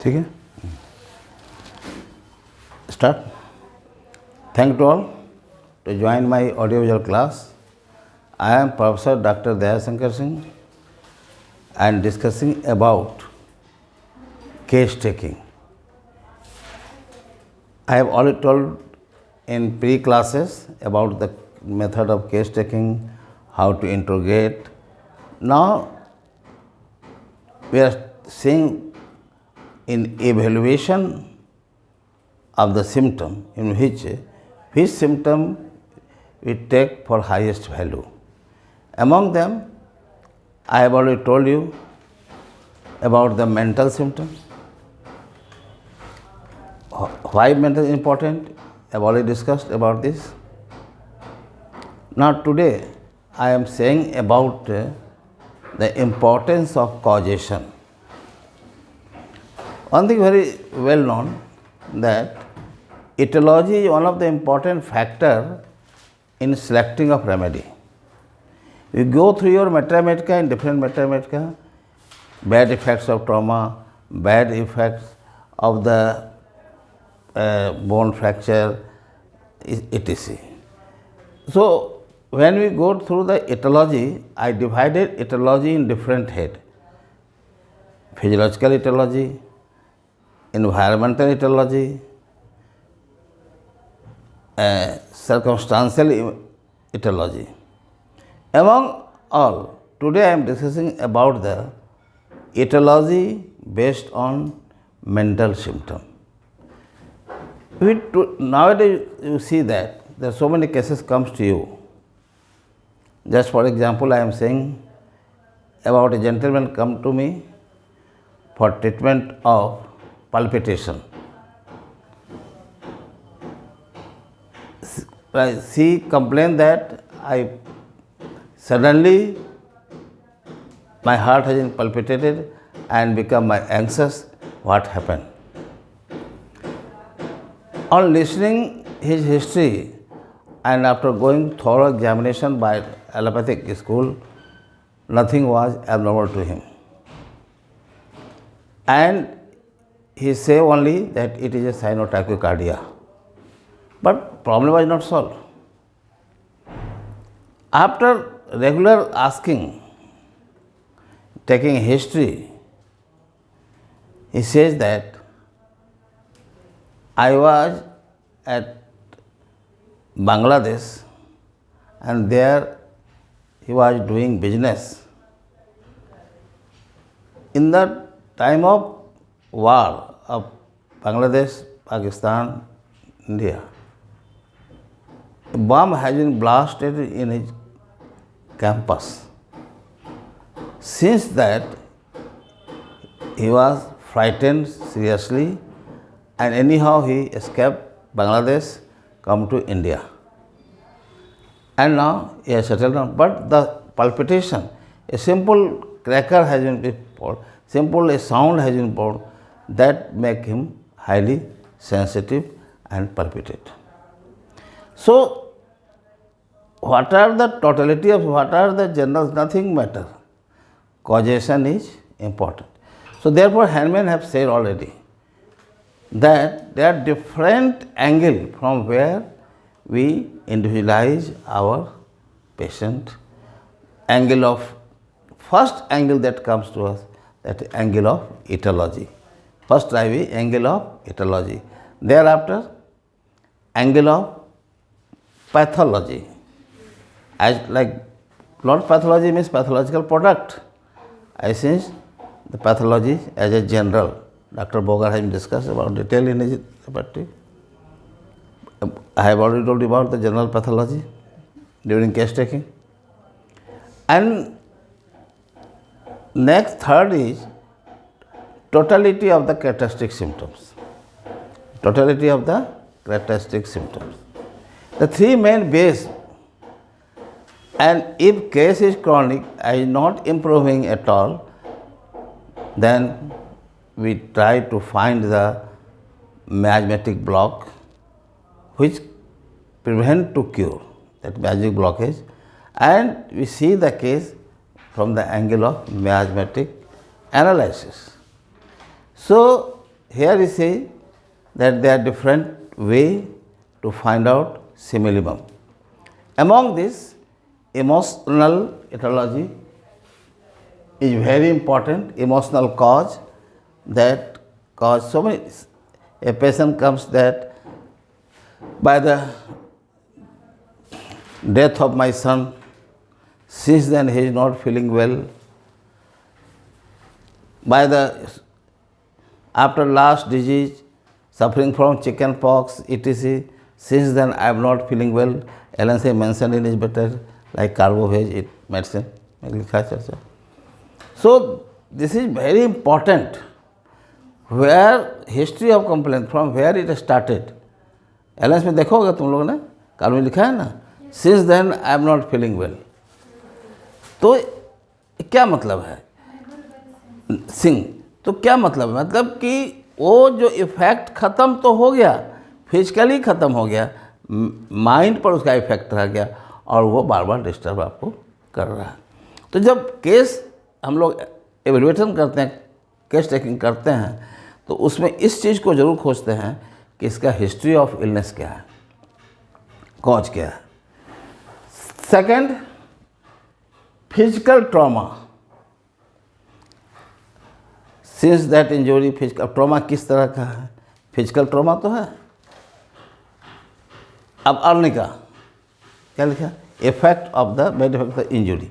ठीक है, start. Thank you all to join my audiovisual class. I am Professor Dr. Daya Shankar and discussing about case taking. I have already told in pre-classes about the method of case taking, how to interrogate. Now we are seeing in evaluation of the symptom, in which symptom we take for highest value. Among them, I have already told you about the mental symptom. Why mental is important? I have already discussed about this. Now today I am saying about the importance of causation. One thing very well known, that etiology is one of the important factor in selecting of remedy. You go through your mathematics in different mathematics, bad effects of trauma, bad effects of the bone fracture, etc. So when we go through the etiology, I divided etiology in different head: physiological etiology, environmental etiology, circumstantial etiology. Among all, today I am discussing about the etiology based on mental symptom. Nowadays you see that there are so many cases comes to you. Just for example, I am saying about a gentleman come to me for treatment of palpitation. She complained that suddenly my heart has been palpitated and become anxious. What happened? On listening his history and after going thorough examination by allopathic school, nothing was abnormal to him. And he say only that it is a sign of tachycardia. But problem was not solved. After regular asking, taking history, he says that I was at Bangladesh and there he was doing business. In the time of war of Bangladesh, Pakistan, India, a bomb has been blasted in his campus. Since that, he was frightened seriously, and anyhow he escaped Bangladesh, come to India. And now he has settled down. But the palpitation, a simple cracker has been poured, simple a sound has been poured, that make him highly sensitive and palpitate. So, what are the totality of, what are the generals, nothing matter. Causation is important. So therefore, Hahnemann have said already that there are different angles from where we individualize our patient. Angle of, first angle that comes to us, that angle of etiology. First IV, angle of etiology. Thereafter, angle of pathology. As like, not pathology means pathological product. I think the pathology as a general. Dr. Bogar has discussed about detail in his repertory. I have already told you about the general pathology during case taking. And next, third is totality of the characteristic symptoms. Totality of the characteristic symptoms. The three main base. And if case is chronic and is not improving at all, then we try to find the miasmatic block which prevent to cure that miasmatic blockage, and we see the case from the angle of miasmatic analysis. So, here he says that there are different way to find out similibum. Among this, emotional etiology is very important. Emotional cause that cause so many. A patient comes that by the death of my son, since then he is not feeling well. By the after last disease, suffering from chicken pox, etc. Since then I am not feeling well. LNC mentioned in his better like carbo-veg eat medicine. So this is very important. Where history of complaint, from where it started. एलेंस में देखोगे तुम लोग ने काल में लिखा है ना, since then I am not feeling well. तो क्या मतलब है सिंह, तो क्या मतलब है, मतलब कि वो जो इफेक्ट ख़त्म तो हो गया, फिजिकली ख़त्म हो गया, माइंड पर उसका इफेक्ट रह गया और वो बार बार डिस्टर्ब आपको कर रहा है. तो जब केस हम लोग एवेल्युएशन करते हैं, केस टेकिंग करते हैं, तो उसमें इस चीज़ को ज़रूर खोजते हैं कि इसका हिस्ट्री ऑफ इलनेस क्या है, कॉज क्या है. Second, physical trauma. Since that injury, physical trauma किस तरह का है, फिजिकल ट्रॉमा तो है. अब अर्निका का क्या लिखा, effect of the bad effect of the injury,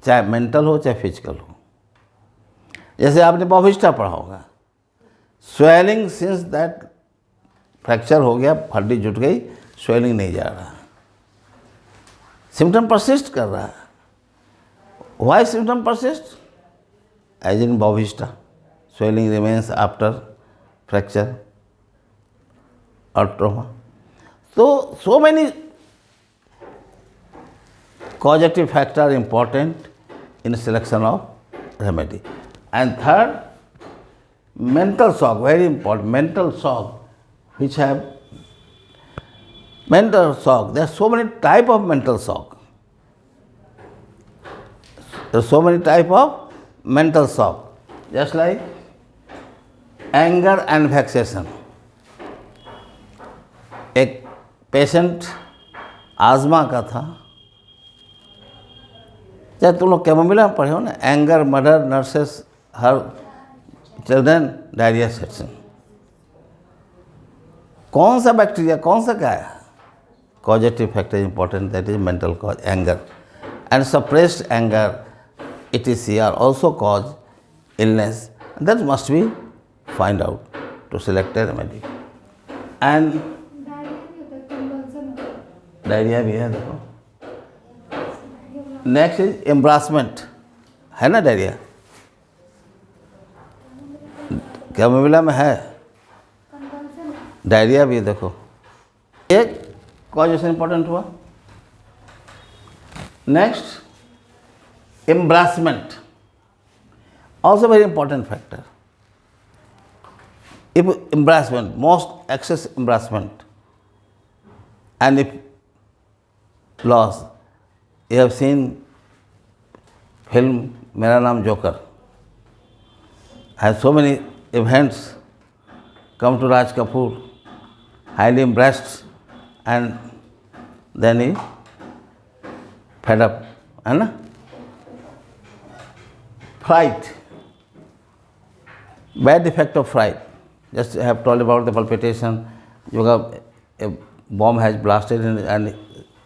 चाहे मेंटल हो चाहे फिजिकल हो. जैसे आपने बॉबिस्टा पढ़ा होगा, स्वेलिंग सिंस दैट फ्रैक्चर हो गया, हड्डी जुट गई, स्वेलिंग नहीं जा रहा, सिम्टम परसिस्ट कर रहा है. Why symptom persist, as in बॉबिस्टा, स्वेलिंग रिमेन्स आफ्टर फ्रैक्चर और trauma. So many causative factors are important in selection of remedy. And third, mental shock, very important. Mental shock, which have mental shock. There are so many type of mental shock. There are so many type of mental shock. Just like anger and vexation. एक patient आजमा का था, चाहे तुम लोग chamomilla में पढ़े हो ना, anger, murder, nurses, her children, diarrhoea section. कौन सा बैक्टीरिया, कौन सा क्या है, causative factor important, that is mental cause, anger and suppressed anger etc are also cause illness. That must be find out to select a remedy. And diarrhoea भी है देखो. Next is एम्ब्रासमेंट, है ना डायरिया, कैमोमिला में है, diarrhoea भी देखो. एक कॉजेशन इंपॉर्टेंट हुआ. Next embarrassment, also very important factor. If embarrassment, most excess embarrassment, and if loss, you have seen film Mera Naam Joker, has so many events come to Raj Kapoor, highly impressed, and then he fed up, है ना. Fright, bad effect of fright. Just I have told about the palpitation. A bomb has blasted in and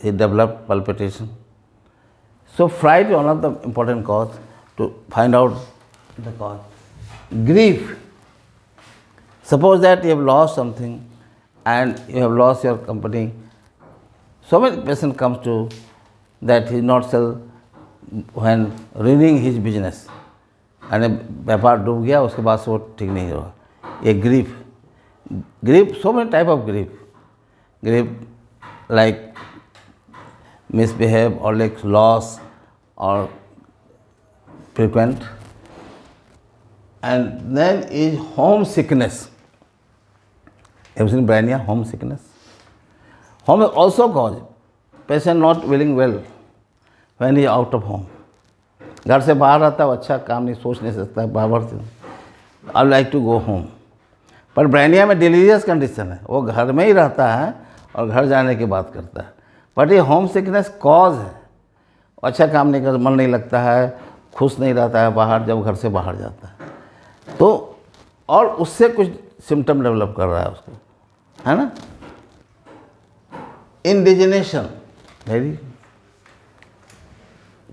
he developed palpitation. So fright is one of the important cause to find out the cause. Grief. Suppose that you have lost something and you have lost your company. So many person comes to that he not sell when running his business. and व्यापार डूब गया, उसके बाद से वो ठीक नहीं हुआ. ये grief, so many type of grief like misbehave or like loss or frequent. And then is homesickness. Have you seen Brania, homesickness? Home is also cause. Patient not feeling well when he is out of home. घर से बाहर रहता है, अच्छा काम नहीं, सोच नहीं सकता है, बार बार I like to go home. पर ब्रैनिया में डिलीरियस कंडीशन है, वो घर में ही रहता है और घर जाने की बात करता है। बट ये होम सिकनेस कॉज है, अच्छा काम नहीं कर, मन नहीं लगता है, खुश नहीं रहता है बाहर, जब घर से बाहर जाता है तो, और उससे कुछ सिम्टम डेवलप कर रहा है उसको, है ना। इंडिजिनेशन, वेरी,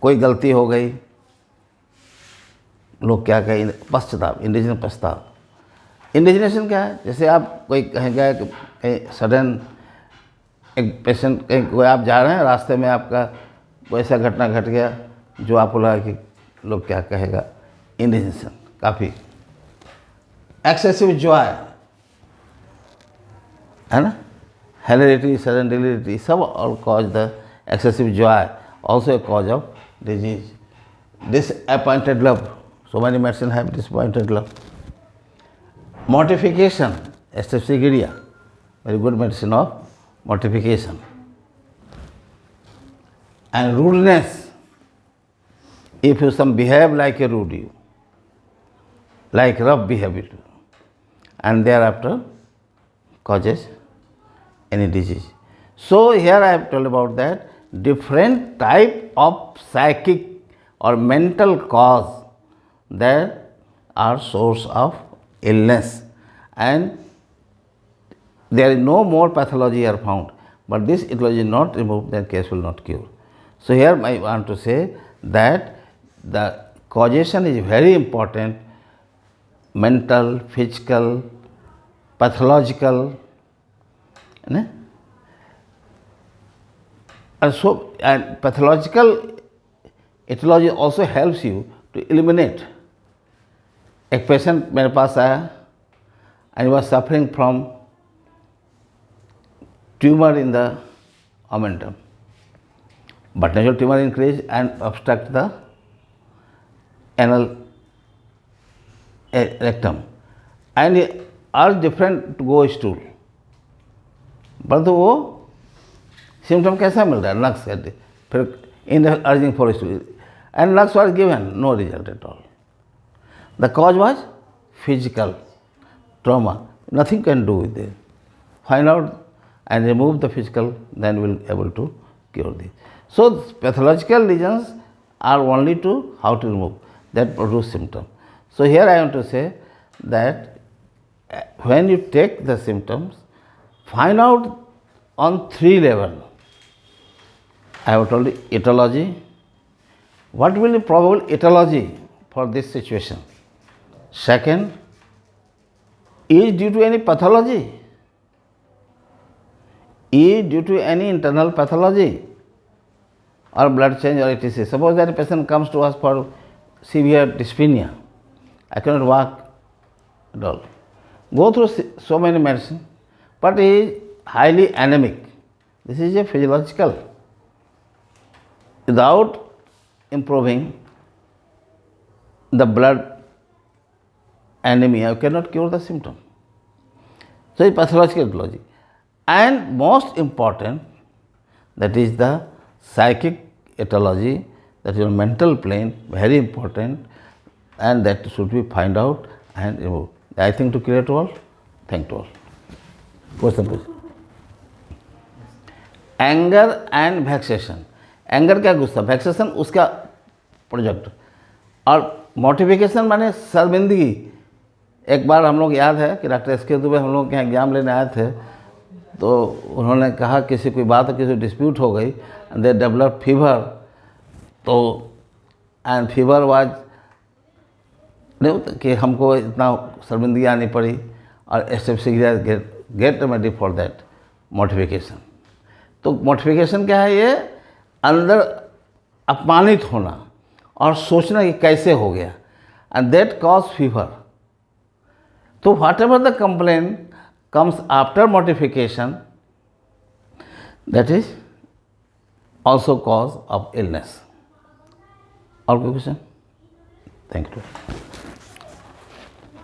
कोई गलती हो गई, लोग क्या कहें, पश्चाताप, इंडिजिनेशन पश्चाताप। इंडिजिनेशन क्या है, जैसे आप कोई कहेंगे कि कहीं सडन एक पेशेंट, कहीं कोई आप जा रहे हैं, रास्ते में आपका कोई ऐसा घटना घट गया जो आपको लगा कि लोग क्या कहेगा, इंडिजिनेशन। काफ़ी एक्सेसिव जॉय, है ना, हेरिडिटी, सडन डिलीरिटी, सब और cause the excessive Joy, also a cause of disease. Disappointed love, so many medicine have disappointed love. Mortification, xiii, very good medicine of mortification. And rudeness, if you some behave like a rude you, like rough behavior, and thereafter causes any disease. So here I have told about that different type of psychic or mental cause that are source of illness, and there is no more pathology are found, but this etiology is not removed, then case will not cure. So here I want to say that the causation is very important, mental, physical, pathological, and pathological etiology also helps you to eliminate. एक patient मेरे पास आया and he was suffering from tumor in the omentum, but natural tumor increase and obstruct the anal rectum, and he urged different to go stool, but वो symptom कैसा मिल रहा है, नक्स, फिर in urging for stool, and nux was given, no result at all. The cause was physical trauma, nothing can do with it. Find out and remove the physical, then we will be able to cure this. So pathological lesions are only to how to remove, that produce symptom. So here I want to say that when you take the symptoms, find out on 3 levels. I have told you etiology. What will be probable etiology for this situation? Second, is due to any pathology? Is due to any internal pathology or blood change or etc. Suppose that a patient comes to us for severe dyspnea, I cannot walk at all, go through so many medicine, but he is highly anemic. This is a physiological. Without improving the blood anemia, you cannot cure the symptom. So it's pathological etiology. And most important, that is the psychic etiology, that is on mental plane, very important, and that should be find out and remove. I think to clear to all. Thank to all. Question please. Anger and vexation. Anger क्या, गुस्सा, vexation उसका project, और mortification माने शर्मिंदगी। एक बार हम लोग याद है कि डॉक्टर एस.के. दुबे हम लोग के यहाँ एग्जाम लेने आए थे, तो उन्होंने कहा किसी कोई बात, किसी डिस्प्यूट हो गई, एंड दे डेवलप फीवर, तो एंड फीवर वाज नहीं कि हमको इतना शर्मिंदगी आनी पड़ी, और get remedy for that mortification. तो मोटिफिकेशन क्या है, ये अंदर अपमानित होना और सोचना कि कैसे हो गया, एंड दैट कॉज फीवर। तो what ever the complain comes after mortification, that is also cause of illness. और कोई क्वेश्चन? Thank you.